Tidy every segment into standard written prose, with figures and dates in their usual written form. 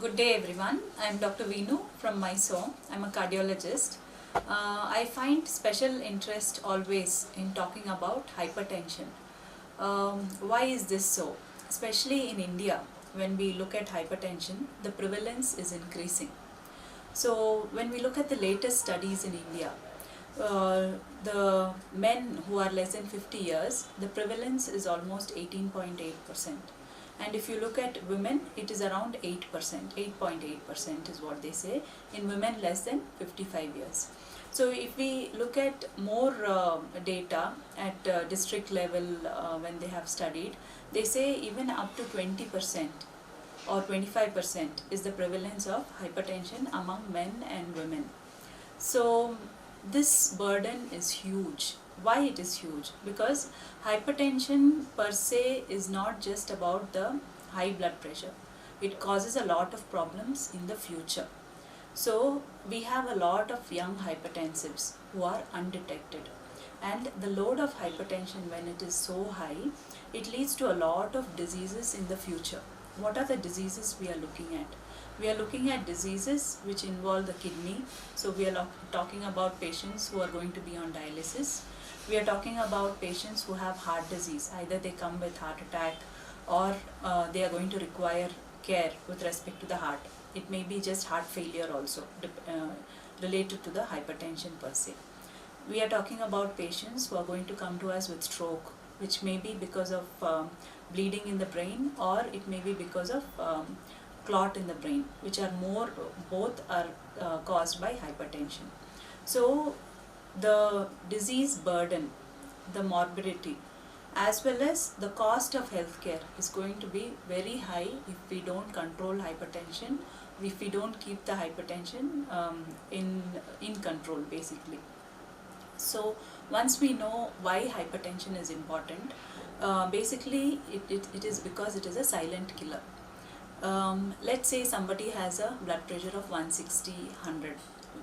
Good day everyone. I am Dr. Veenu from Mysore. I am a cardiologist. I find special interest always in talking about hypertension. Why is this so? Especially in India, when we look at hypertension, the prevalence is increasing. So when we look at the latest studies in India, the men who are less than 50 years, the prevalence is almost 18.8%. And if you look at women, it is around 8%, 8.8% is what they say, in women less than 55 years. So if we look at more data at district level when they have studied, they say even up to 20% or 25% is the prevalence of hypertension among men and women. So this burden is huge. Why it is huge? Because hypertension per se is not just about the high blood pressure. It causes a lot of problems in the future. So we have a lot of young hypertensives who are undetected. And the load of hypertension, when it is so high, it leads to a lot of diseases in the future. What are the diseases we are looking at? We are looking at diseases which involve the kidney. So we are talking about patients who are going to be on dialysis. We are talking about patients who have heart disease. Either they come with heart attack or they are going to require care with respect to the heart. It may be just heart failure also related to the hypertension per se. We are talking about patients who are going to come to us with stroke, which may be because of bleeding in the brain, or it may be because of clot in the brain, which are both are caused by hypertension. So the disease burden, the morbidity, as well as the cost of healthcare is going to be very high if we don't control hypertension, if we don't keep the hypertension in control basically. So once we know why hypertension is important, basically it is because it is a silent killer. Let's say somebody has a blood pressure of 160, 100.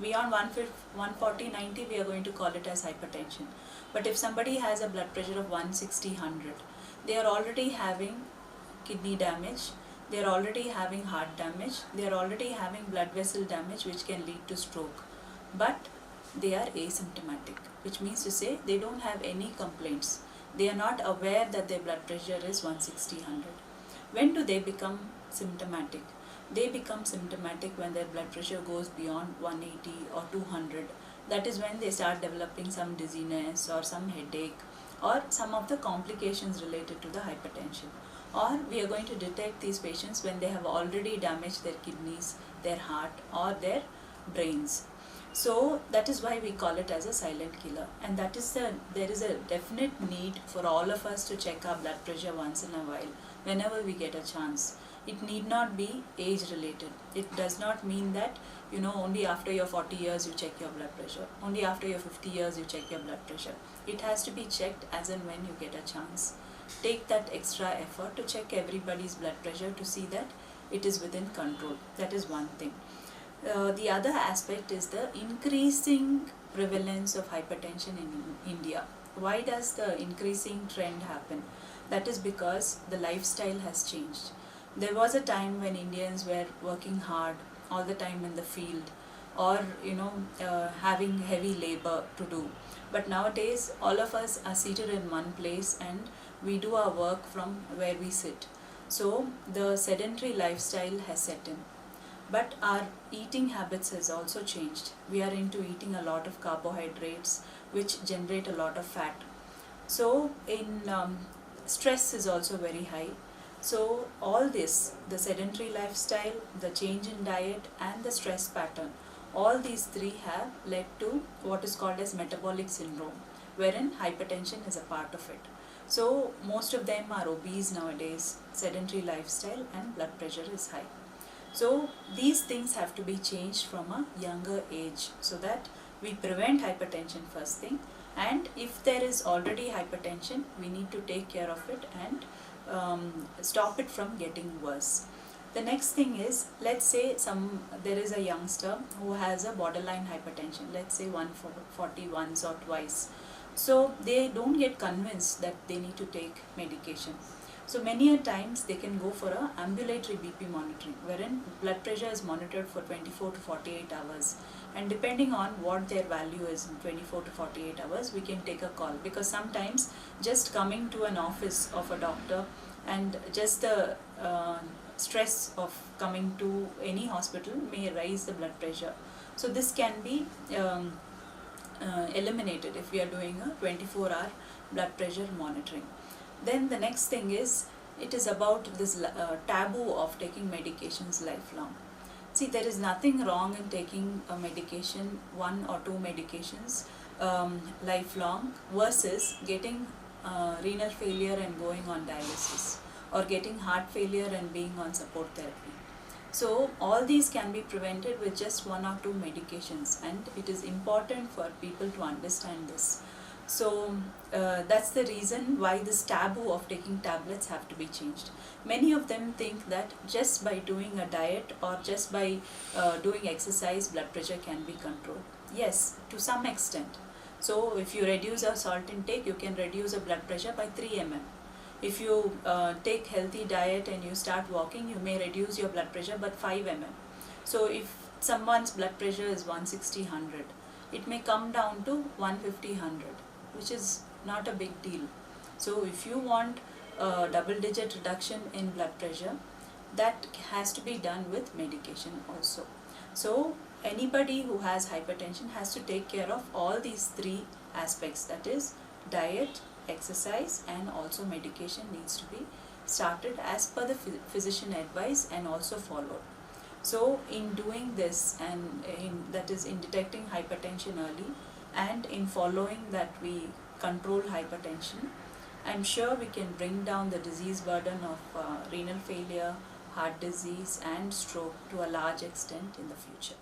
Beyond 140, 90, we are going to call it as hypertension. But if somebody has a blood pressure of 160, 100, they are already having kidney damage, they are already having heart damage, they are already having blood vessel damage which can lead to stroke. But they are asymptomatic, which means to say they don't have any complaints. They are not aware that their blood pressure is 160, 100. When do they become symptomatic? They become symptomatic when their blood pressure goes beyond 180 or 200. That is when they start developing some dizziness or some headache or some of the complications related to the hypertension. Or we are going to detect these patients when they have already damaged their kidneys, their heart or their brains. So that is why we call it as a silent killer, and that is there is a definite need for all of us to check our blood pressure once in a while whenever we get a chance. It need not be age related. It does not mean that only after your 40 years you check your blood pressure, only after your 50 years you check your blood pressure. It has to be checked as and when you get a chance. Take that extra effort to check everybody's blood pressure to see that it is within control. That is one thing. The other aspect is the increasing prevalence of hypertension in India. Why does the increasing trend happen? That is because the lifestyle has changed. There was a time when Indians were working hard all the time in the field, or having heavy labor to do. But nowadays all of us are seated in one place and we do our work from where we sit. So the sedentary lifestyle has set in. But our eating habits has also changed. We are into eating a lot of carbohydrates which generate a lot of fat. So stress is also very high. So all this, the sedentary lifestyle, the change in diet and the stress pattern, all these three have led to what is called as metabolic syndrome, wherein hypertension is a part of it. So most of them are obese nowadays, sedentary lifestyle and blood pressure is high. So these things have to be changed from a younger age so that we prevent hypertension first thing, and if there is already hypertension, we need to take care of it and stop it from getting worse. The next thing is, let's say there is a youngster who has a borderline hypertension, let's say 140 once or twice. So they don't get convinced that they need to take medication. So many a times they can go for a ambulatory BP monitoring, wherein blood pressure is monitored for 24 to 48 hours, and depending on what their value is in 24 to 48 hours, we can take a call, because sometimes just coming to an office of a doctor and just the stress of coming to any hospital may raise the blood pressure. So this can be eliminated if we are doing a 24-hour blood pressure monitoring. Then the next thing is, it is about this taboo of taking medications lifelong. See, there is nothing wrong in taking a medication, one or two medications lifelong, versus getting renal failure and going on dialysis, or getting heart failure and being on support therapy. So all these can be prevented with just one or two medications, and it is important for people to understand this. So that's the reason why this taboo of taking tablets have to be changed. Many of them think that just by doing a diet or just by doing exercise, blood pressure can be controlled. Yes, to some extent. So if you reduce your salt intake, you can reduce your blood pressure by 3 mm. If you take healthy diet and you start walking, you may reduce your blood pressure by 5 mm. So if someone's blood pressure is 160/100, it may come down to 150/100, which is not a big deal. So if you want a double-digit reduction in blood pressure, that has to be done with medication also. So anybody who has hypertension has to take care of all these three aspects, that is diet, exercise, and also medication needs to be started as per the physician advice and also followed. So in doing this, and that is in detecting hypertension early and in following that we control hypertension, I'm sure we can bring down the disease burden of renal failure, heart disease and stroke to a large extent in the future.